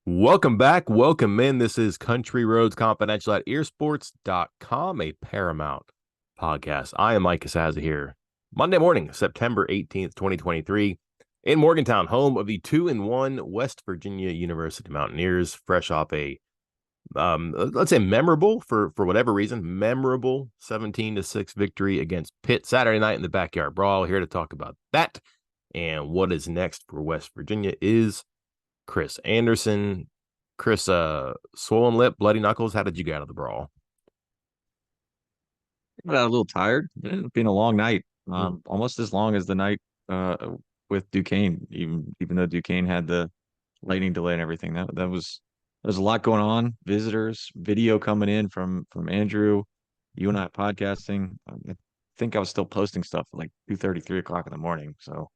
Welcome back. Welcome in. This is Country Roads Confidential at earsports.com, a Paramount podcast. I am Mike Casazza here. Monday morning, September 18th, 2023, in Morgantown, home of the 2-1 West Virginia University Mountaineers, fresh off a let's say memorable for whatever reason, memorable 17-6 victory against Pitt Saturday night in the backyard brawl. Here to talk about that and what is next for West Virginia is Chris Anderson. Chris, swollen lip, bloody knuckles. How did you get out of the brawl? Got a little tired. It's been a long night, Hmm. almost as long as the night with Duquesne. Even though Duquesne had the lightning delay and everything, that was there's a lot going on. Visitors, video coming in from Andrew, you and I podcasting. I think I was still posting stuff at like 2:30, 3 o'clock in the morning. So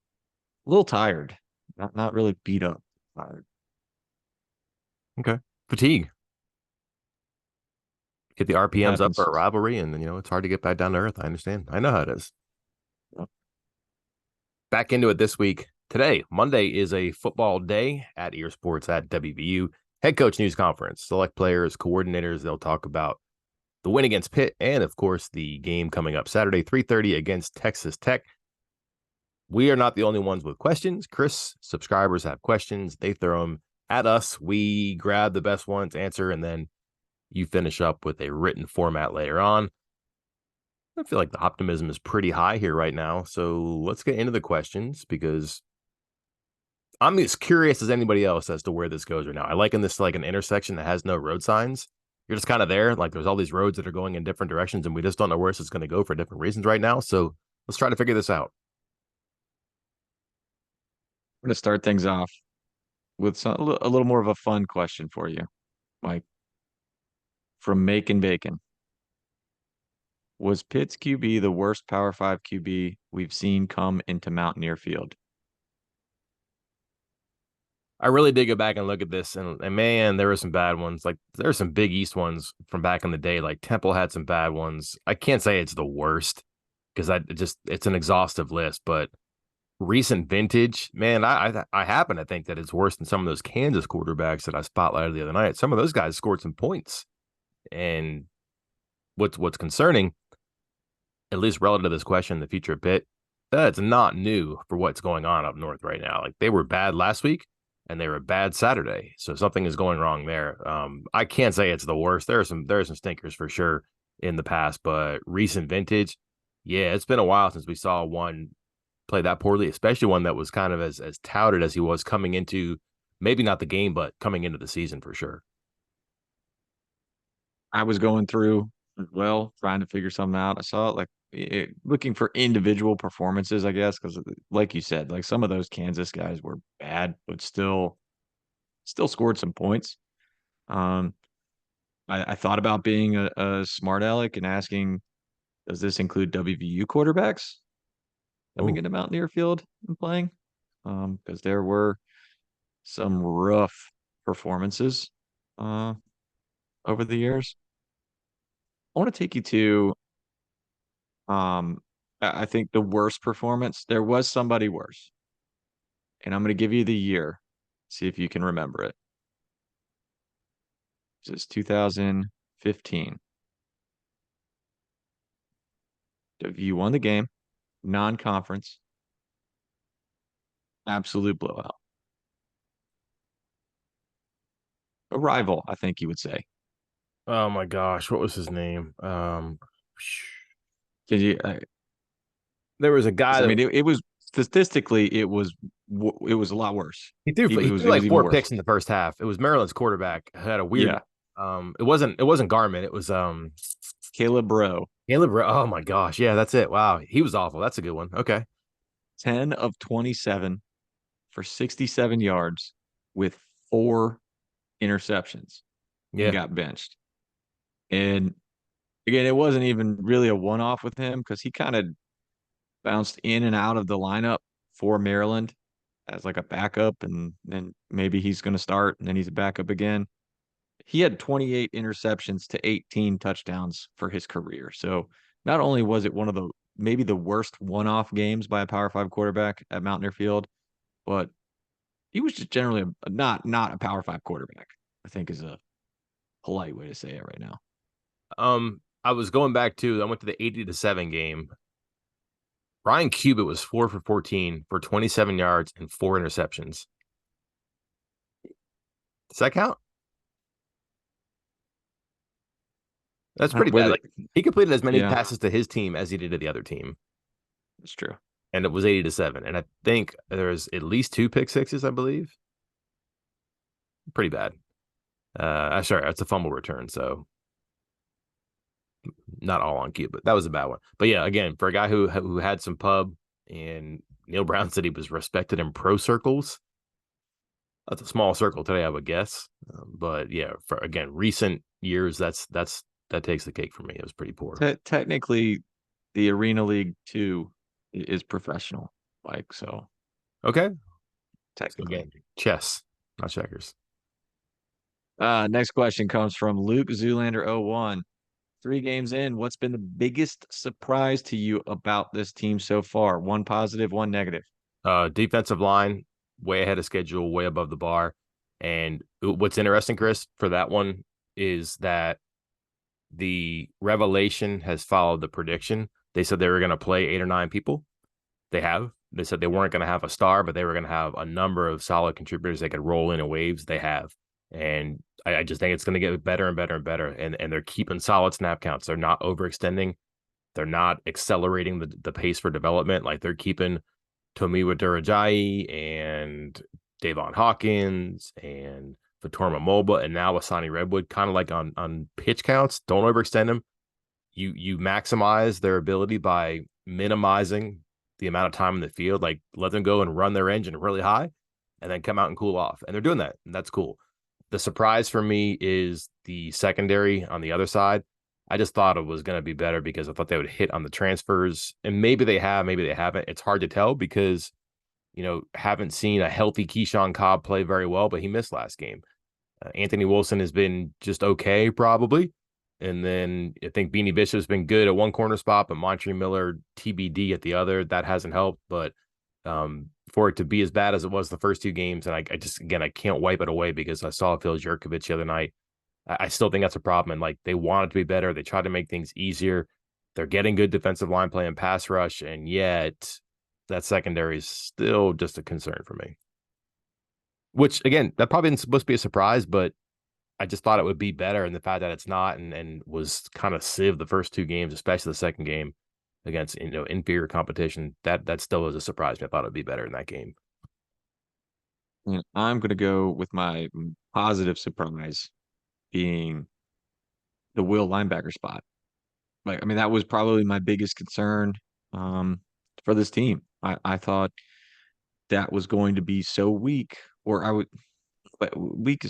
a little tired, not really beat up. Tired. Okay. Fatigue. Get the It RPMs up for a happens. rivalry, and then, it's hard to get back down to earth. I understand. I know how it is. Back into it this week. Today, Monday, is a football day at Ear Sports at WVU. Head coach news conference. Select players, coordinators. They'll talk about the win against Pitt and, of course, the game coming up Saturday, 3:30 against Texas Tech. We are not the only ones with questions. Chris, subscribers have questions. They throw them at us. We grab the best ones, answer, and then you finish up with a written format later on. I feel like the optimism is pretty high here right now. So let's get into the questions because I'm as curious as anybody else as to where this goes right now. I liken this to like an intersection that has no road signs. You're just kind of there. Like there's all these roads that are going in different directions, and we just don't know where this is going to go for different reasons right now. So let's try to figure this out. I'm gonna start things off with a little more of a fun question for you, Mike, from Macon Bacon. Was Pitt's QB the worst Power 5 QB we've seen come into Mountaineer Field? I really did go back and look at this, and man, there were some bad ones. Like there are some Big East ones from back in the day. Like Temple had some bad ones. I can't say it's the worst because it's an exhaustive list, but recent vintage, man, I happen to think that it's worse than some of those Kansas quarterbacks that I spotlighted the other night. Some of those guys scored some points, and what's concerning, at least relative to this question, the future of Pitt, that's not new for what's going on up north right now. Like they were bad last week and they were bad Saturday. So something is going wrong there. I can't say it's the worst. There are some stinkers for sure in the past, but recent vintage, yeah, it's been a while since we saw one play that poorly, especially one that was kind of as touted as he was coming into maybe not the game, but coming into the season for sure. I was going through as well, trying to figure something out. I saw it like looking for individual performances, I guess, because like you said, like some of those Kansas guys were bad, but still scored some points. Um, I thought about being a smart aleck and asking, does this include WVU quarterbacks coming Oh, into Mountaineer Field and playing? Because there were some rough performances uh, over the years. I want to take you to I think the worst performance. There was somebody worse, and I'm going to give you the year. See if you can remember it. This is 2015. You won the game, non-conference, absolute blowout. A rival, I think you would say. oh my gosh, what was his name? Did you? There was a guy I that mean, it was statistically, it was a lot worse. he threw It he was threw it was like even four worse. picks in the first half. It was Maryland's quarterback who had a weird. Yeah, It wasn't Garmin. It was Caleb Bro, Caleb. Oh my gosh, yeah, that's it. Wow, he was awful. That's a good one. Okay, 10 of 27 for 67 yards with 4 interceptions and yeah, got benched. And again, it wasn't even really a one off with him because he kind of bounced in and out of the lineup for Maryland as like a backup, and then maybe he's going to start and then he's a backup again. He had 28 interceptions to 18 touchdowns for his career. So not only was it one of the maybe the worst one off games by a Power Five quarterback at Mountaineer Field, but he was just generally not a Power 5 quarterback, I think is a polite way to say it right now. I was going back to I went to the 80-7 game. Ryan Cubitt was 4 for 14 for 27 yards and 4 interceptions. Does that count? That's pretty bad. With it, Like he completed as many yeah, passes to his team as he did to the other team, that's true. and it was 80-7. And I think there's at least 2 pick sixes, I believe. Pretty bad. Sorry, that's a fumble return, so not all on cue, but that was a bad one. But yeah, again, for a guy who had some pub, and Neil Brown said he was respected in pro circles. That's a small circle today, I would guess. But yeah, for again, recent years, that takes the cake for me. It was pretty poor. Technically, the Arena League 2 is professional, like so Okay, so technically. again, chess, not checkers. Next question comes from Luke Zoolander 01. 3 games in, what's been the biggest surprise to you about this team so far? One positive, one negative. Defensive line, way ahead of schedule, way above the bar. And what's interesting, Chris, for that one is that the revelation has followed the prediction. They said they were going to play 8 or 9 people. They have. They said they weren't going to have a star, but they were going to have a number of solid contributors they could roll in waves. They have. And I just think it's going to get better and better and better. And they're keeping solid snap counts. They're not overextending. They're not accelerating the pace for development. Like they're keeping Tomiwa Durajayi and Davon Hawkins and Vitorma Moba and now Asani Redwood, kind of like on pitch counts. Don't overextend them. You maximize their ability by minimizing the amount of time in the field. Like let them go and run their engine really high and then come out and cool off. And they're doing that. And that's cool. The surprise for me is the secondary on the other side. I just thought it was going to be better because I thought they would hit on the transfers, and maybe they have, maybe they haven't. It's hard to tell because haven't seen a healthy Keyshawn Cobb play very well, but he missed last game. Anthony Wilson has been just okay, probably. And then I think Beanie Bishop's been good at one corner spot, but Montre Miller TBD at the other. That hasn't helped. But for it to be as bad as it was the first 2 games, and I just, again, I can't wipe it away because I saw Phil Jurkovich the other night. I still think that's a problem. And like they want it to be better. They try to make things easier. They're getting good defensive line play and pass rush, and yet that secondary is still just a concern for me. Which again, that probably isn't supposed to be a surprise, but I just thought it would be better. And the fact that it's not and was kind of sieve the first 2 games, especially the second game against inferior competition, that still was a surprise. I thought it would be better in that game. And I'm going to go with my positive surprise being the will linebacker spot. Like, I mean, that was probably my biggest concern for this team. I thought that was going to be so weak, or I would, but weak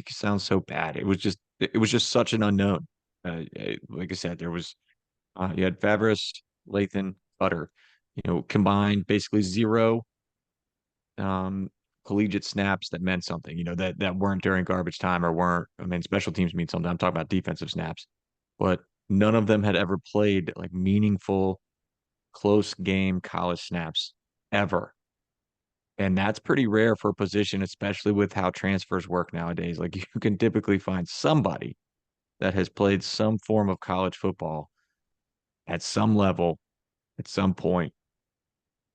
sounds so bad. It was just such an unknown. Like I said, there was you had Favris, Lathan, Butter, combined basically zero um, collegiate snaps that meant something. That weren't during garbage time or weren't. I mean, special teams mean something. I'm talking about defensive snaps, but none of them had ever played like meaningful close game college snaps ever. And that's pretty rare for a position, especially with how transfers work nowadays. Like you can typically find somebody that has played some form of college football at some level at some point,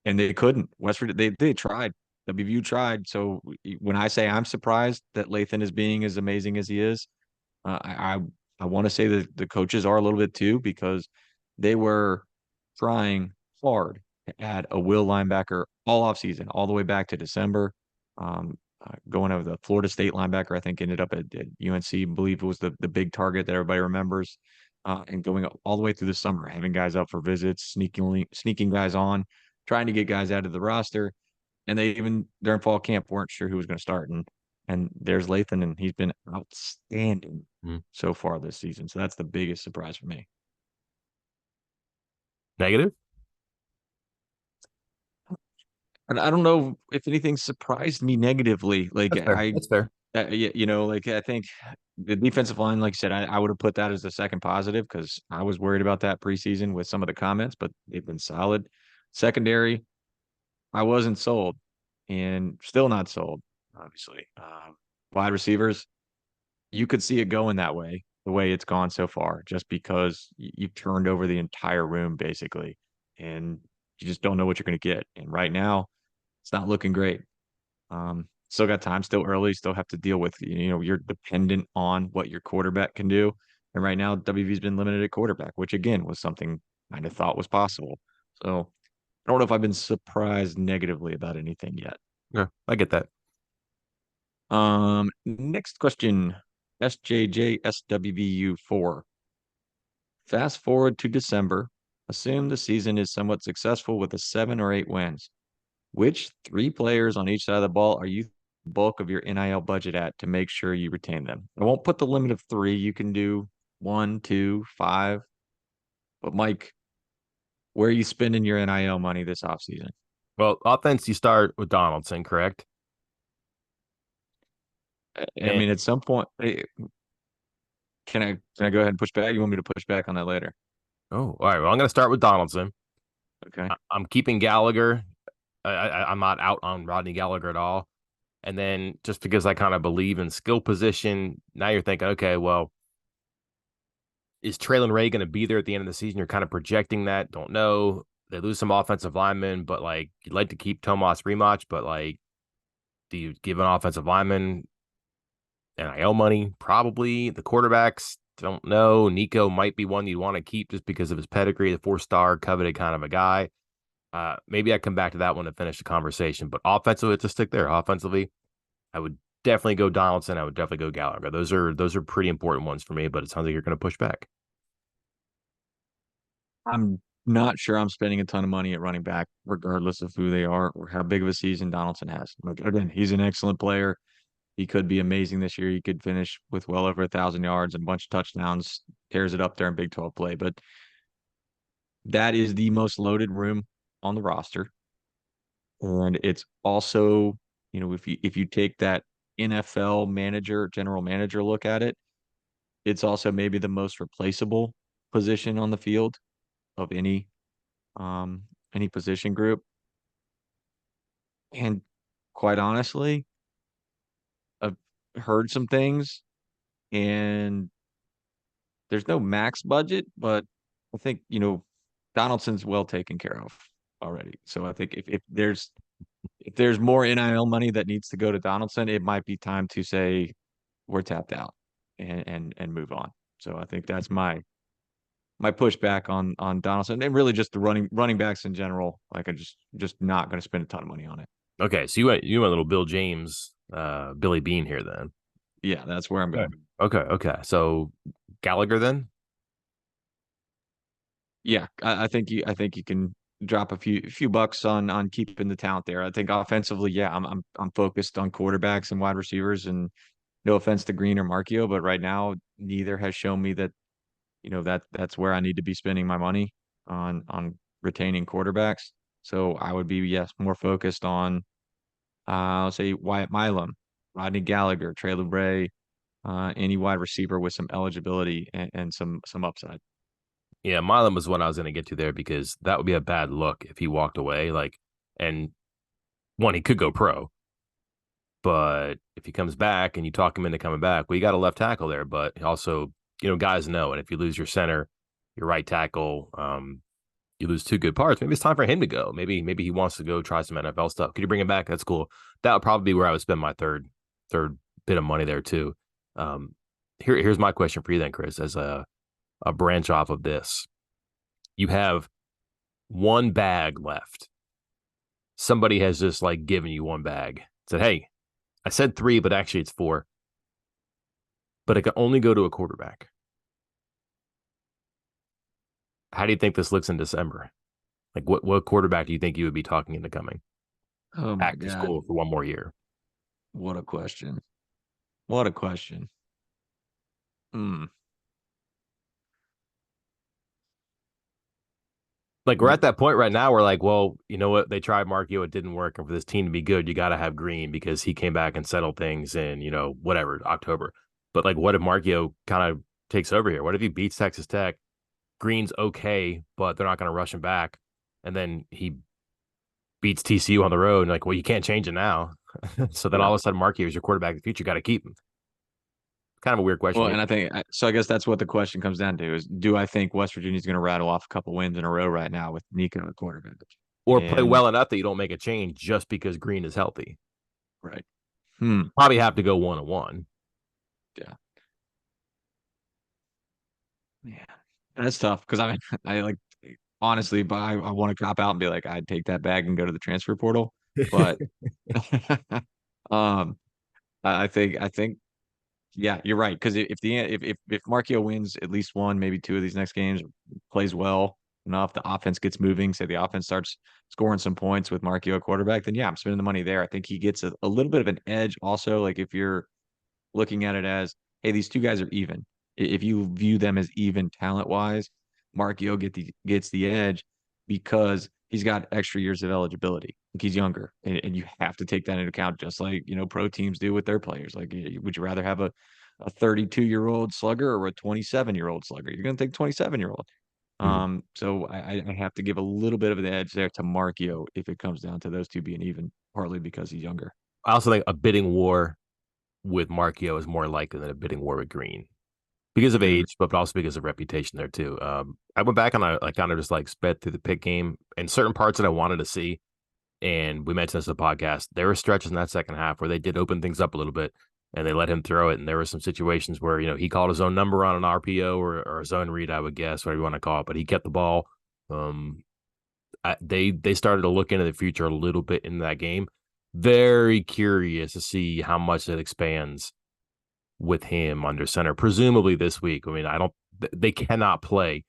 and they couldn't. West Virginia, they tried. WVU tried. So when I say I'm surprised that Lathan is being as amazing as he is, I want to say that the coaches are a little bit too because they were trying hard to add a will linebacker all offseason, all the way back to December. Going over the Florida State linebacker, I think ended up at UNC. I believe it was the big target that everybody remembers. And going all the way through the summer, having guys up for visits, sneaking guys on, trying to get guys out of the roster. And they even during fall camp weren't sure who was going to start. And there's Lathan, and he's been outstanding Mm. so far this season. So that's the biggest surprise for me. Negative? And I don't know if anything surprised me negatively. Like That's fair. That's fair. like I think the defensive line, like I said, I would have put that as the second positive because I was worried about that preseason with some of the comments, but they've been solid. Secondary, I wasn't sold and still not sold. obviously. Wide receivers, you could see it going that way, the way it's gone so far, just because you've turned over the entire room basically, and you just don't know what you're going to get. And right now, it's not looking great. Still got time, still early, still have to deal with, you're dependent on what your quarterback can do. And right now, WV's been limited at quarterback, which again was something I kind of thought was possible. So I don't know if I've been surprised negatively about anything yet. Yeah, I get that. Next question. SJJSWVU4. Fast forward to December. Assume the season is somewhat successful with a 7 or 8 wins. Which three players on each side of the ball are you the bulk of your NIL budget at to make sure you retain them? I won't put the limit of three. You can do one, two, five. But Mike, where are you spending your NIL money this offseason? Well, offense, you start with Donaldson, correct? I And mean, at some point, can I go ahead and push back? You want me to push back on that later? oh, all right. Well, I'm going to start with Donaldson. Okay. I'm keeping Gallagher. I'm not out on Rodney Gallagher at all. And then just because I kind of believe in skill position, now you're thinking, okay, well, is Traylon Ray going to be there at the end of the season? You're kind of projecting that. Don't know. They lose some offensive linemen, but like you'd like to keep Tomas Rematch, but like, do you give an offensive lineman NIL money? Probably. The quarterbacks, don't know. Nico might be one you'd want to keep just because of his pedigree, the 4-star coveted kind of a guy. Maybe I come back to that one to finish the conversation. But offensively, to stick there. Offensively, I would definitely go Donaldson. I would definitely go Gallagher. Those are pretty important ones for me. But it sounds like you're going to push back. I'm not sure I'm spending a ton of money at running back, regardless of who they are or how big of a season Donaldson has. Like, again, he's an excellent player. He could be amazing this year. He could finish with well over 1,000 yards and a bunch of touchdowns, tears it up there in Big 12 play. But that is the most loaded room on the roster. And it's also, if you take that NFL manager, general manager look at it, it's also maybe the most replaceable position on the field of any position group. And quite honestly, I've heard some things, and there's no max budget, but I think, Donaldson's well taken care of already. So I think if there's more NIL money that needs to go to Donaldson, it might be time to say we're tapped out and move on. So I think that's my pushback on Donaldson, and really just the running backs in general. Like, I just not going to spend a ton of money on it. Okay, so you went a little Bill James, Billy Bean here then. Yeah, that's where I'm Okay. going. Okay. So Gallagher then? Yeah, I think you can drop a few bucks on keeping the talent there. I think offensively, yeah, I'm focused on quarterbacks and wide receivers, and no offense to Green or Markio, but right now neither has shown me that that's where I need to be spending my money on retaining quarterbacks. So I would be, yes, more focused on I'll say Wyatt Milam, Rodney Gallagher, Traylon Bray, any wide receiver with some eligibility and some upside. Yeah, Milam was what I was going to get to there because that would be a bad look if he walked away. Like, and one, he could go pro, but if he comes back and you talk him into coming back, well, you got a left tackle there, but also, guys know, and if you lose your center, your right tackle, you lose two good parts. Maybe it's time for him to go. Maybe he wants to go try some NFL stuff. Could you bring him back? That's cool. That would probably be where I would spend my third bit of money there too. Here's my question for you then, Chris, as a branch off of this. You have one bag left. Somebody has just like given you one bag. Said, hey, I said three, but actually it's four. But it can only go to a quarterback. How do you think this looks in December? Like what quarterback do you think you would be talking into coming Oh my back to God, school for one more year? what a question! What a question! Hmm. Like we're at that point right now where like, well, you know what? They tried Markio, it didn't work. And for this team to be good, you got to have Green because he came back and settled things in, whatever, October. But like, what if Markio kind of takes over here? What if he beats Texas Tech? Green's okay, but they're not going to rush him back. And then he beats TCU on the road. And like, well, you can't change it now. So then all Yeah. of a sudden, Mark, here's your quarterback of the future. Got to keep him. Kind of a weird question. Well, and I think so. I guess that's what the question comes down to is: do I think West Virginia's going to rattle off a couple wins in a row right now with Nico at quarterback? Or play And well enough that you don't make a change just because Green is healthy. right, hmm, Probably have to go 1-1. yeah, yeah, that's tough because I mean, I like honestly, but I want to cop out and be like, I'd take that bag and go to the transfer portal, but um, I think yeah, you're right. Because if Markio wins at least one, maybe two of these next games, plays well enough, the offense gets moving, say the offense starts scoring some points with Markio at quarterback, then yeah, I'm spending the money there. I think he gets a little bit of an edge also. Like if you're looking at it as, hey, these two guys are even. If you view them as even talent wise, Markio gets the edge because he's got extra years of eligibility. Like he's younger, and you have to take that into account, just like pro teams do with their players. Like, would you rather have a 32-year-old slugger or a 27-year-old slugger? You're going to take 27-year-old. So I have to give a little bit of an edge there to Markio if it comes down to those two being even, partly because he's younger. I also think a bidding war with Markio is more likely than a bidding war with Green because of Mm, age, but also because of reputation there too. I went back and I kind of just like sped through the pick game and certain parts that I wanted to see. And we mentioned this in the podcast. There were stretches in that second half where they did open things up a little bit and they let him throw it. And there were some situations where, he called his own number on an RPO or his own read, I would guess, whatever you want to call it, but he kept the ball. Um, they started to look into the future a little bit in that game. Very curious to see how much it expands with him under center, presumably this week. I mean, I don't, they cannot play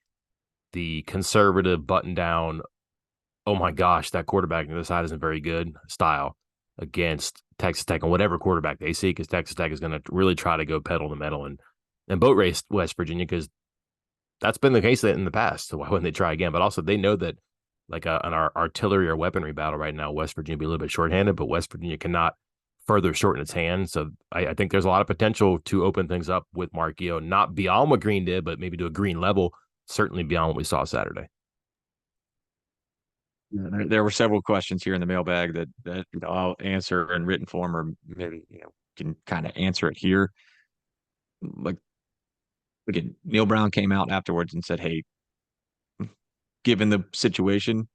the conservative button down. Oh my gosh, that quarterback on the other side isn't very good style against Texas Tech and whatever quarterback they see, because Texas Tech is going to really try to go pedal to metal and boat race West Virginia, because that's been the case in the past. So why wouldn't they try again? But also they know that like an artillery or weaponry battle right now, West Virginia be a little bit shorthanded, but West Virginia cannot further shorten its hand. So I think there's a lot of potential to open things up with Markio, not beyond what Green did, but maybe to a Green level, certainly beyond what we saw Saturday. yeah, there were several questions here in the mailbag that I'll answer in written form, or maybe can kind of answer it here. Like again, Neil Brown came out afterwards and said, "Hey, given the situation,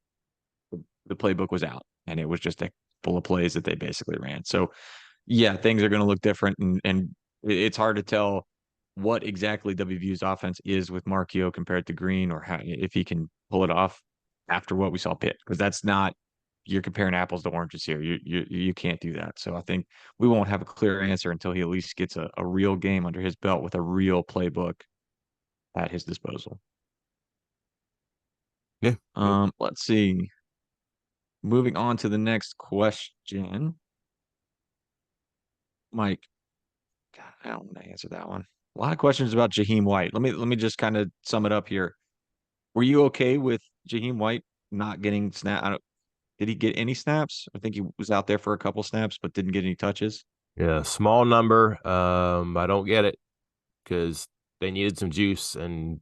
the playbook was out, and it was just a full of plays that they basically ran." So yeah, things are going to look different, and it's hard to tell what exactly WVU's offense is with Markio compared to Green, or how, if he can pull it off after what we saw Pitt, because that's not, you're comparing apples to oranges here. You can't do that. So I think we won't have a clear answer until he at least gets a real game under his belt with a real playbook at his disposal. Yeah. Let's see. Moving on to the next question, Mike. God, I don't want to answer that one. A lot of questions about Jaheim White. Let me just kind of sum it up here. Were you okay with Jaheim White not getting snap? Did he get any snaps? I think he was out there for a couple snaps, but didn't get any touches. Yeah. Small number. I don't get it because they needed some juice and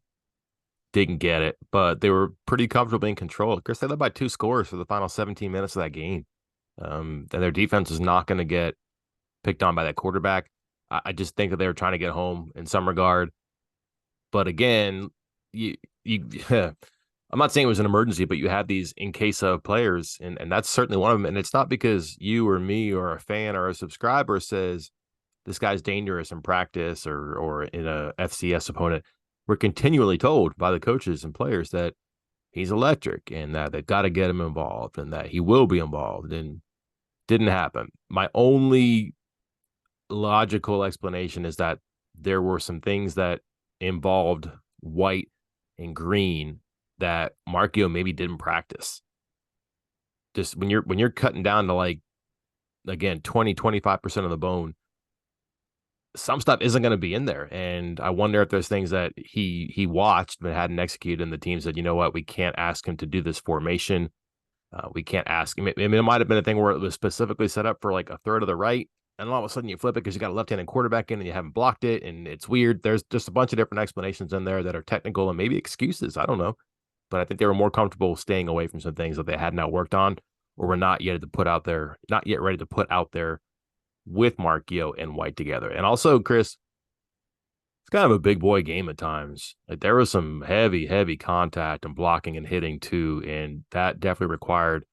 didn't get it, but they were pretty comfortably in control. Of course, they led by 2 scores for the final 17 minutes of that game. And their defense is not going to get picked on by that quarterback. I just think that they were trying to get home in some regard. But again, you I'm not saying it was an emergency, but you have these in case of players, and that's certainly one of them. And it's not because you or me or a fan or a subscriber says this guy's dangerous in practice or in a FCS opponent. We're continually told by the coaches and players that he's electric and that they've got to get him involved and that he will be involved. And didn't happen. My only logical explanation is that there were some things that involved White and Green that Markio maybe didn't practice. Just when you're cutting down to like again 20-25% of the bone, some stuff isn't going to be in there. And I wonder if there's things that he watched but hadn't executed, and the team said, you know what, we can't ask him to do this formation. We can't ask him. I mean, it might have been a thing where it was specifically set up for like a third of the right, and all of a sudden you flip it because you got a left-handed quarterback in and you haven't blocked it, and it's weird. There's just a bunch of different explanations in there that are technical and maybe excuses. I don't know, but I think they were more comfortable staying away from some things that they had not worked on, or we're not yet ready to put out there with Markio and White together. And also, Chris, it's kind of a big boy game at times. Like there was some heavy, heavy contact and blocking and hitting too, and that definitely required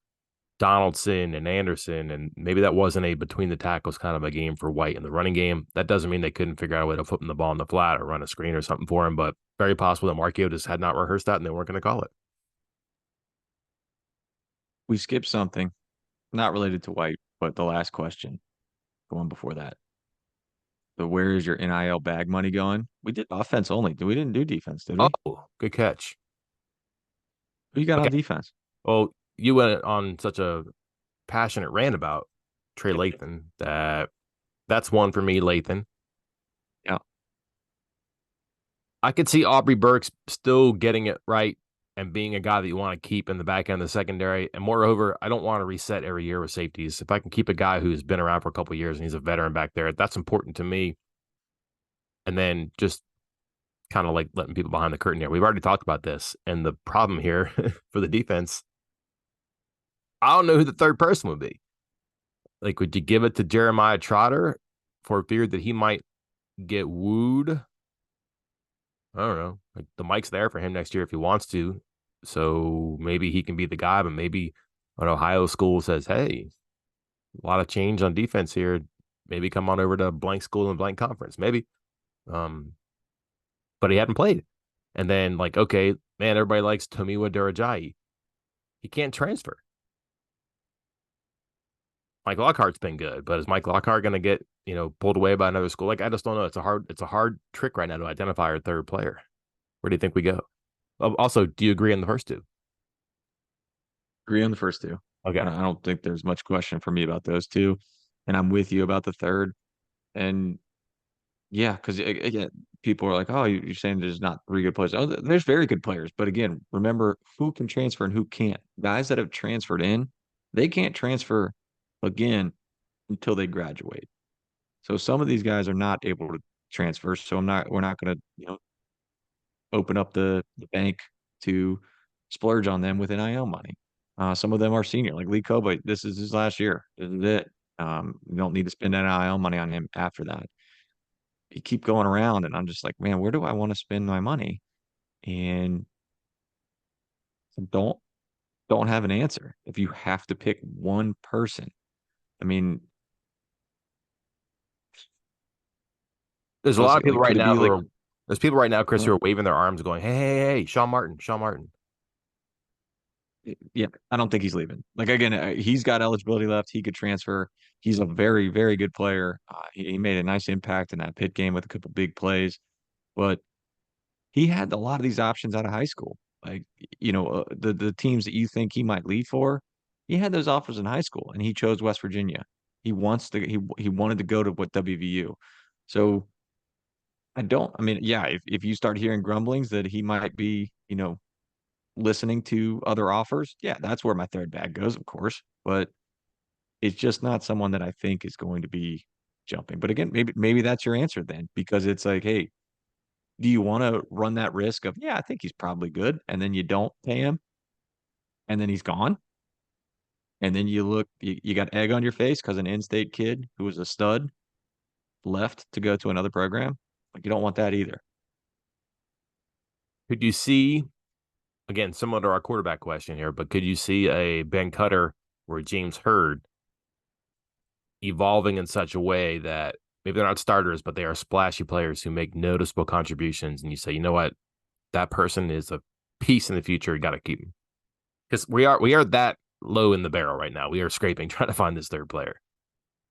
Donaldson and Anderson, and maybe that wasn't a between the tackles kind of a game for White in the running game. That doesn't mean they couldn't figure out a way to flip him the ball in the flat or run a screen or something for him, but very possible that Markio just had not rehearsed that and they weren't going to call it. We skipped something, not related to White, but the last question, the one before that. So where is your NIL bag money going? We did offense only. We didn't do defense, did we? Oh, good catch. Who you got Okay. on defense? Well, you went on such a passionate rant about Trey Lathan that's one for me, Lathan. Yeah. I could see Aubrey Burks still getting it right and being a guy that you want to keep in the back end of the secondary. And moreover, I don't want to reset every year with safeties. If I can keep a guy who's been around for a couple of years and he's a veteran back there, that's important to me. And then just kind of like letting people behind the curtain here. We've already talked about this. And the problem here for the defense, I don't know who the third person would be. Like, would you give it to Jeremiah Trotter for fear that he might get wooed? I don't know. Like the mic's there for him next year if he wants to. So maybe he can be the guy, but maybe an Ohio school says, hey, a lot of change on defense here. Maybe come on over to blank school and blank conference. Maybe. Um, but he hadn't played. And then, like, okay, man, everybody likes Tomiwa Durajayi. He can't transfer. Mike Lockhart's been good, but is Mike Lockhart going to get, pulled away by another school? Like, I just don't know. It's a hard trick right now to identify our third player. Where do you think we go? Also, do you agree on the first two? Agree on the first two. Okay. I don't think there's much question for me about those two. And I'm with you about the third. And yeah, because again, people are like, oh, you're saying there's not three good players. Oh, there's very good players. But again, remember who can transfer and who can't. Guys that have transferred in, they can't transfer again until they graduate. So some of these guys are not able to transfer. So we're not going to, open up the bank to splurge on them with NIL money. Some of them are senior, like Lee Kobe. This is his last year. This is it. You don't need to spend NIL money on him after that. You keep going around, and I'm just like, man, where do I want to spend my money? And don't don't have an answer. If you have to pick one person, I mean, There's a was lot of it people like right could it now be who like are there's people right now, Chris, who are waving their arms going, hey, hey, hey, Sean Martin, Sean Martin. yeah, I don't think he's leaving. Like again, he's got eligibility left. He could transfer. He's a very, very good player. He made a nice impact in that pit game with a couple big plays, but he had a lot of these options out of high school. Like the teams that you think he might leave for, he had those offers in high school, and he chose West Virginia. He wanted to go to what WVU. So I don't. I mean, yeah, if you start hearing grumblings that he might be, listening to other offers, yeah, that's where my third bag goes, of course. But it's just not someone that I think is going to be jumping. But again, maybe that's your answer then, because it's like, hey, do you want to run that risk of, yeah, I think he's probably good, and then you don't pay him, and then he's gone, and then you got egg on your face because an in-state kid who was a stud left to go to another program. Like you don't want that either. Could you see, again, similar to our quarterback question here, but could you see a Ben Cutter or James Hurd evolving in such a way that maybe they're not starters, but they are splashy players who make noticeable contributions, and you say, you know what, that person is a piece in the future. You got to keep him because we are that low in the barrel right now. We are scraping trying to find this third player.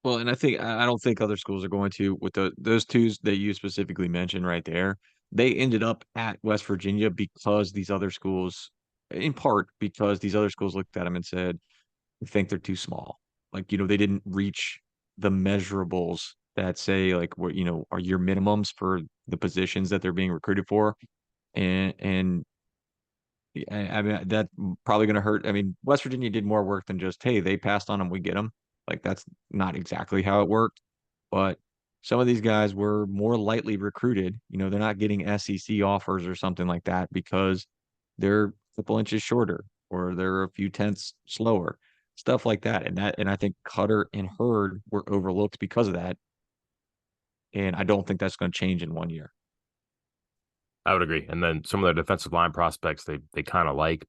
Well, and I don't think other schools are going to with those twos that you specifically mentioned right there. They ended up at West Virginia because these other schools, in part because these other schools looked at them and said, "We think they're too small." Like they didn't reach the measurables that say like what are your minimums for the positions that they're being recruited for, and I mean, that probably going to hurt. I mean, West Virginia did more work than just, hey, they passed on them, we get them. Like that's not exactly how it worked. But some of these guys were more lightly recruited. They're not getting SEC offers or something like that because they're a couple inches shorter or they're a few tenths slower. stuff like that. And I think Cutter and Hurd were overlooked because of that. And I don't think that's going to change in 1 year. I would agree. And then some of their defensive line prospects, they kind of like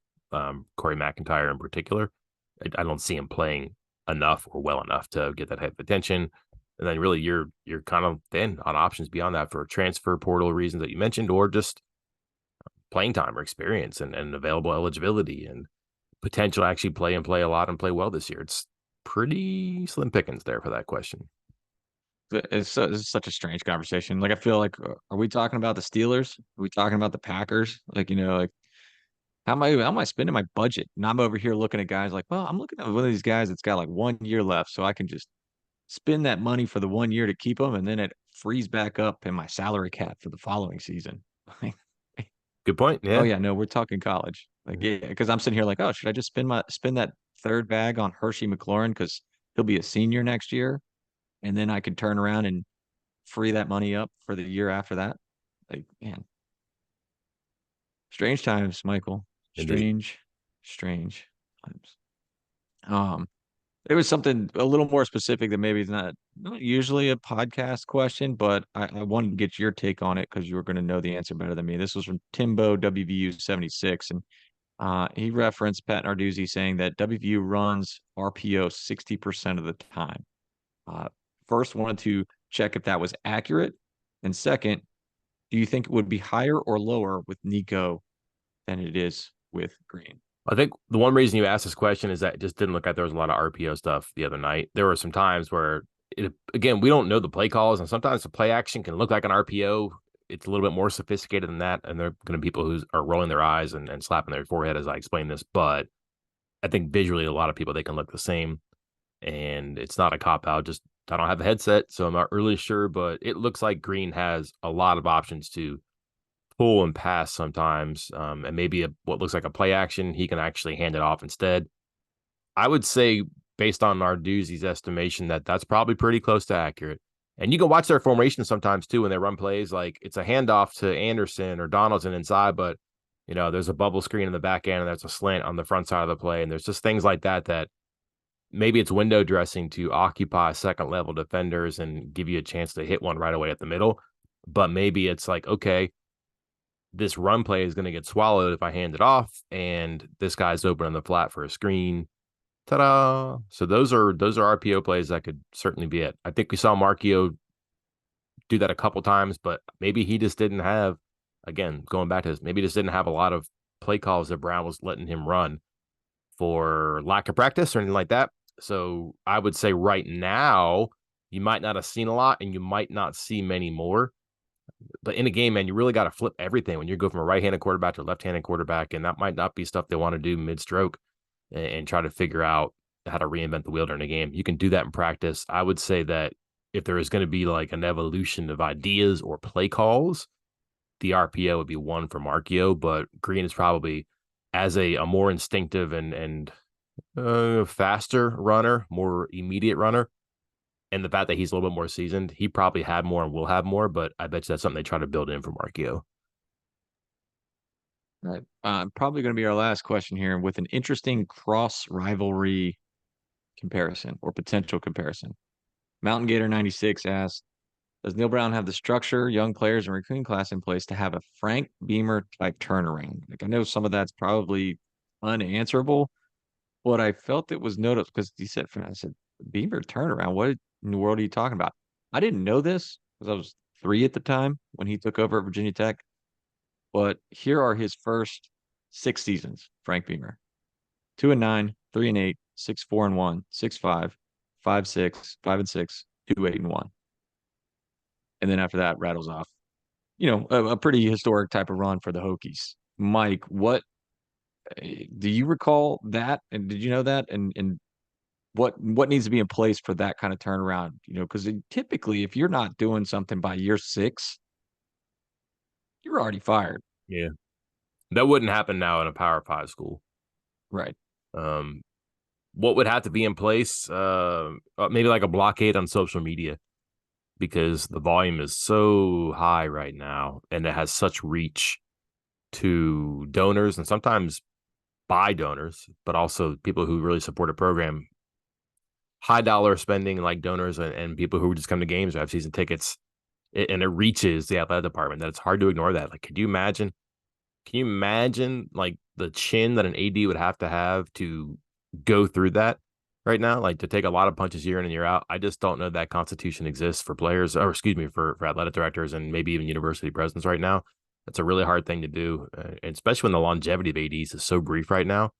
Corey McIntyre in particular. I don't see him playing enough or well enough to get that type of attention. And then really you're kind of thin on options beyond that for transfer portal reasons that you mentioned, or just playing time or experience and available eligibility and potential to actually play and play a lot and play well this year. It's pretty slim pickings there for that question. It's such a strange conversation. Like I feel like, are we talking about the Steelers? Are we talking about the Packers? Like, like how am I spending my budget? And I'm over here looking at guys like, well, I'm looking at one of these guys that's got like 1 year left, so I can just spend that money for the 1 year to keep them, and then it frees back up in my salary cap for the following season. Good point. Oh Yeah. yeah, no, we're talking college. Like yeah, because I'm sitting here like, oh, should I just spend that third bag on Hershey McLaurin because he'll be a senior next year, and then I could turn around and free that money up for the year after that. Like, man, strange times, Michael. Indeed. Strange, strange times. Um, it was something a little more specific that maybe is not usually a podcast question, but I wanted to get your take on it because you were going to know the answer better than me. This was from Timbo WVU 76, and he referenced Pat Narduzzi saying that WVU runs RPO 60% of the time. Uh, First, wanted to check if that was accurate, and second, do you think it would be higher or lower with Nico than it is with Green? I think the one reason you asked this question is that it just didn't look like there was a lot of RPO stuff the other night. There were some times where, again, we don't know the play calls, and sometimes the play action can look like an RPO. It's a little bit more sophisticated than that, and there are going to be people who are rolling their eyes and slapping their forehead as I explain this. But I think visually, a lot of people, they can look the same, and it's not a cop out. Just I don't have a headset, so I'm not really sure, but it looks like Green has a lot of options to pull and pass sometimes, and maybe what looks like a play action, he can actually hand it off instead. I would say, based on Narduzzi's estimation, that that's probably pretty close to accurate. And you can watch their formation sometimes too when they run plays. Like it's a handoff to Anderson or Donaldson inside, but there's a bubble screen in the back end and there's a slant on the front side of the play, and there's just things like that that maybe it's window dressing to occupy second level defenders and give you a chance to hit one right away at the middle. But maybe it's like, okay, this run play is going to get swallowed if I hand it off, and this guy's open on the flat for a screen. Ta-da! So those are RPO plays that could certainly be it. I think we saw Markio do that a couple times, but maybe he just didn't have. Again, going back to this, maybe he just didn't have a lot of play calls that Brown was letting him run for lack of practice or anything like that. So I would say right now you might not have seen a lot, and you might not see many more. But in a game, man, you really got to flip everything when you go from a right-handed quarterback to a left-handed quarterback, and that might not be stuff they want to do mid-stroke and try to figure out how to reinvent the wheel during a game. You can do that in practice. I would say that if there is going to be like an evolution of ideas or play calls, the RPO would be one for Markio, but Green is probably as a more instinctive and faster runner, more immediate runner. And the fact that he's a little bit more seasoned, he probably had more and will have more, but I bet you that's something they try to build in for Markio. Right. Probably going to be our last question here with an interesting cross rivalry comparison or potential comparison. Mountain Gator 96 asks, does Neil Brown have the structure, young players, and recruiting class in place to have a Frank Beamer type turnaround? Like I know some of that's probably unanswerable, but I felt it was noticeable because he said, I said, Beamer turnaround. What in the world are you talking about? I didn't know this because I was 3 at the time when he took over at Virginia Tech. But here are his first 6 seasons, Frank Beamer. 2-9, 3-8, 6-4-1, 6-5, 5-6, 5-6, 2-8-1. And then after that rattles off, a pretty historic type of run for the Hokies. Mike, what do you recall that? And did you know that? And what needs to be in place for that kind of turnaround? Because typically if you're not doing something by year 6, you're already fired. Yeah. That wouldn't happen now in a Power Five school. Right. Um, what would have to be in place? Maybe like a blockade on social media, because the volume is so high right now and it has such reach to donors and sometimes by donors, but also people who really support a program, high dollar spending like donors and people who just come to games or have season tickets, and it reaches the athletic department. That it's hard to ignore that. Like, could you imagine? Can you imagine like the chin that an AD would have to go through that right now? Like to take a lot of punches year in and year out. I just don't know that constitution exists for players, or excuse me, for athletic directors and maybe even university presidents right now. That's a really hard thing to do, and especially when the longevity of ADs is so brief right now.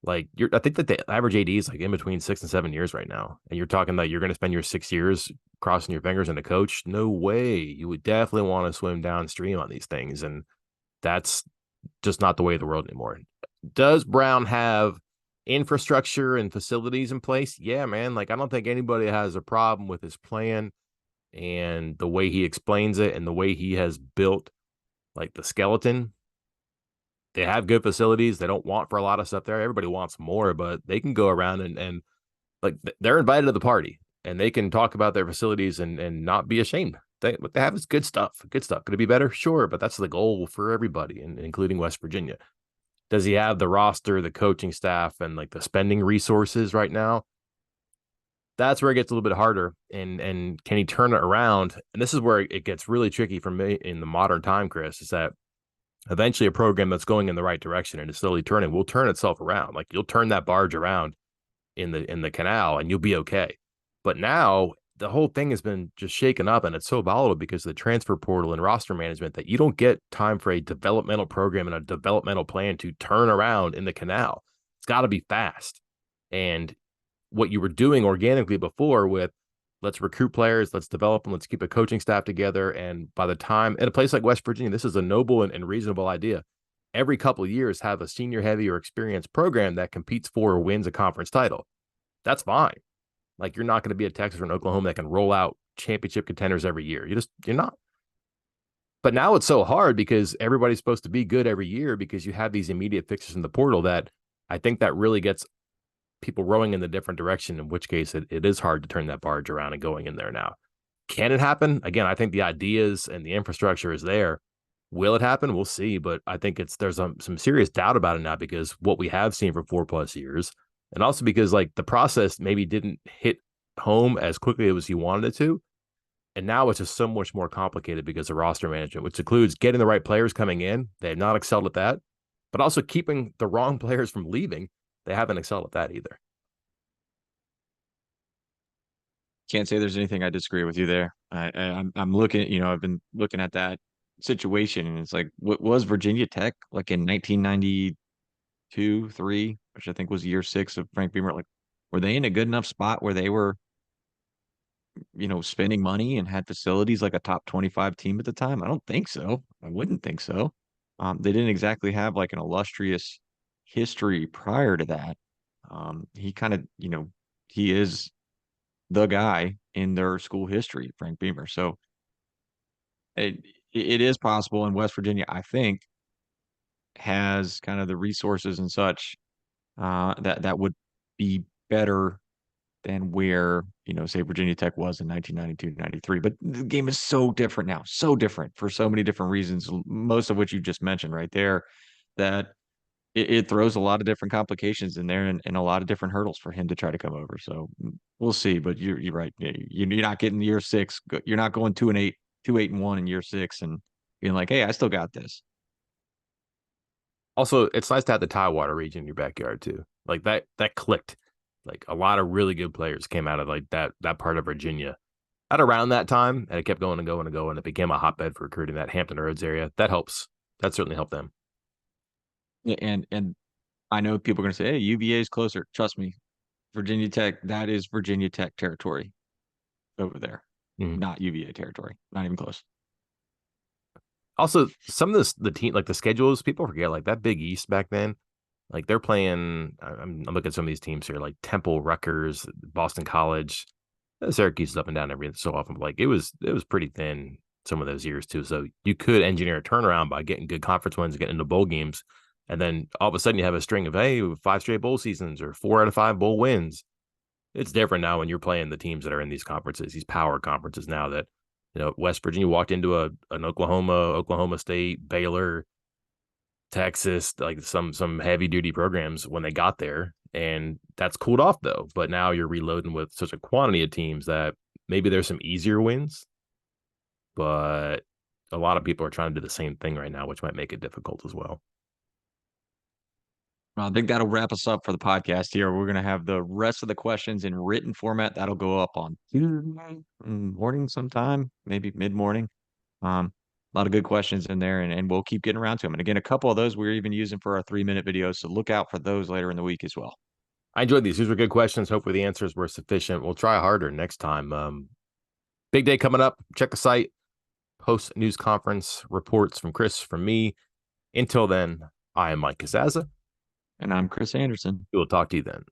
Like I think that the average AD is like in between 6 and 7 years right now, and you're talking that you're going to spend your 6 years crossing your fingers and a coach. No way. You would definitely want to swim downstream on these things, and that's just not the way of the world anymore. Does Brown have infrastructure and facilities in place? Yeah, man. Like I don't think anybody has a problem with his plan and the way he explains it and the way he has built like the skeleton. They have good facilities. They don't want for a lot of stuff there. Everybody wants more, but they can go around and like they're invited to the party and they can talk about their facilities and not be ashamed. What they have is good stuff. Good stuff. Could it be better? Sure, but that's the goal for everybody, including West Virginia. Does he have the roster, the coaching staff, and like the spending resources right now? That's where it gets a little bit harder. And can he turn it around? And this is where it gets really tricky for me in the modern time, Chris, is that eventually a program that's going in the right direction and is slowly turning will turn itself around. Like you'll turn that barge around in the canal and you'll be okay. But now the whole thing has been just shaken up and it's so volatile because of the transfer portal and roster management that you don't get time for a developmental program and a developmental plan to turn around in the canal. It's got to be fast. And what you were doing organically before with let's recruit players, let's develop them, let's keep a coaching staff together. And by the time at a place like West Virginia, this is a noble and reasonable idea. Every couple of years, have a senior heavy or experienced program that competes for or wins a conference title. That's fine. Like you're not going to be a Texas or an Oklahoma that can roll out championship contenders every year. You're not. But now it's so hard because everybody's supposed to be good every year because you have these immediate fixes in the portal that I think that really gets people rowing in the different direction, in which case it is hard to turn that barge around and going in there now. Can it happen? Again, I think the ideas and the infrastructure is there. Will it happen? We'll see. But I think there's some serious doubt about it now because what we have seen for 4+ years, and also because like the process maybe didn't hit home as quickly as you wanted it to. And now it's just so much more complicated because of roster management, which includes getting the right players coming in. They have not excelled at that, but also keeping the wrong players from leaving. They haven't excelled at that either. Can't say there's anything I disagree with you there. I'm looking, I've been looking at that situation, and it's like, what was Virginia Tech like in 1992, three, which I think was year 6 of Frank Beamer? Like, were they in a good enough spot where they were, spending money and had facilities like a top 25 team at the time? I don't think so. I wouldn't think so. They didn't exactly have like an illustrious history prior to that. He kind of, he is the guy in their school history, Frank Beamer. So it is possible, in West Virginia, I think, has kind of the resources and such that would be better than where, say Virginia Tech was in 1992, 93. But the game is so different now, so different for so many different reasons, most of which you just mentioned right there, that it throws a lot of different complications in there and a lot of different hurdles for him to try to come over. So we'll see. But you're right. You're not getting year 6. You're not going 2-8, 2-8-1 in year 6 and being like, hey, I still got this. Also, it's nice to have the Tidewater region in your backyard too. Like that clicked. Like a lot of really good players came out of like that part of Virginia at around that time, and it kept going and going and going. It became a hotbed for recruiting that Hampton Roads area. That helps. That certainly helped them. Yeah, and I know people are going to say, hey, UVA is closer. Trust me, Virginia Tech, that is Virginia Tech territory over there, Mhm. not UVA territory, not even close. Also, some of the team, like the schedules, people forget like that Big East back then. Like they're playing. I'm looking at some of these teams here, like Temple, Rutgers, Boston College, Syracuse is up and down every so often. But like it was pretty thin some of those years too. So you could engineer a turnaround by getting good conference wins, getting into bowl games, and then all of a sudden you have a string of 5 straight bowl seasons or 4 out of 5 bowl wins. It's different now when you're playing the teams that are in these conferences, these power conferences now that, West Virginia walked into an Oklahoma State, Baylor. Texas, like some heavy duty programs when they got there, and that's cooled off though. But now you're reloading with such a quantity of teams that maybe there's some easier wins, but a lot of people are trying to do the same thing right now, which might make it difficult as well. Well, I think that'll wrap us up for the podcast here. We're going to have the rest of the questions in written format. That'll go up on Tuesday morning sometime, maybe mid morning. A lot of good questions in there, and we'll keep getting around to them. And again, a couple of those we're even using for our 3-minute videos. So look out for those later in the week as well. I enjoyed these. These were good questions. Hopefully the answers were sufficient. We'll try harder next time. Big day coming up. Check the site. Post news conference reports from Chris, from me. Until then, I am Mike Kazaza. And I'm Chris Anderson. We will talk to you then.